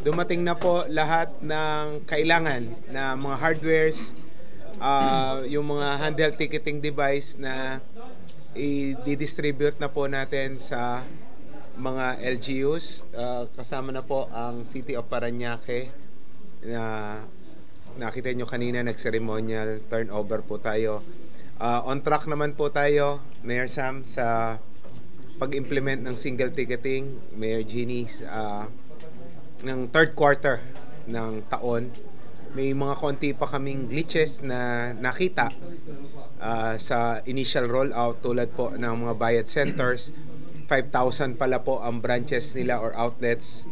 dumating na po lahat ng kailangan na mga hardwares, yung mga handheld ticketing device na i-distribute na po natin sa mga LGUs. Kasama na po ang City of Parañaque na nakita nyo kanina, nag-ceremonial turnover po tayo. On track naman po tayo, Mayor Sam, sa pag-implement ng single ticketing, Mayor Jeannie, ng third quarter ng taon. May mga konti pa kaming glitches na nakita sa initial rollout, tulad po ng mga bayad centers. 5,000 pala po ang branches nila or outlets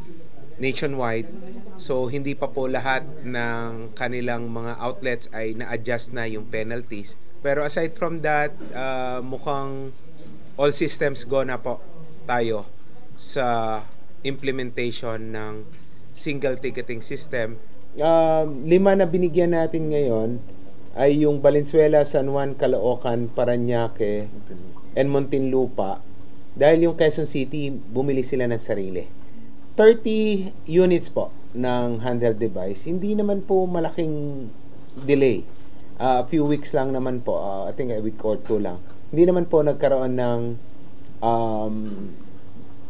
nationwide. So hindi pa po lahat ng kanilang mga outlets ay na-adjust na yung penalties. Pero aside from that, mukhang all systems go na po tayo sa implementation ng single ticketing system. 5 na binigyan natin ngayon ay yung Valenzuela, San Juan, Caloocan, Parañaque, and Muntinlupa. Dahil yung Quezon City, bumili sila ng sarili. 30 units po ng handheld device. Hindi naman po malaking delay. A few weeks lang naman po. I think a week or 2 lang. Hindi naman po nagkaroon ng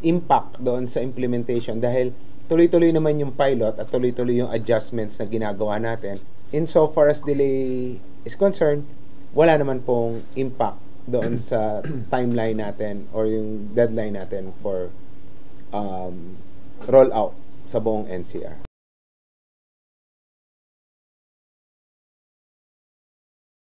impact doon sa implementation dahil tuloy-tuloy naman yung pilot at tuloy-tuloy yung adjustments na ginagawa natin. In so far as delay is concerned, wala naman pong impact doon sa timeline natin or yung deadline natin for rollout sa buong NCR.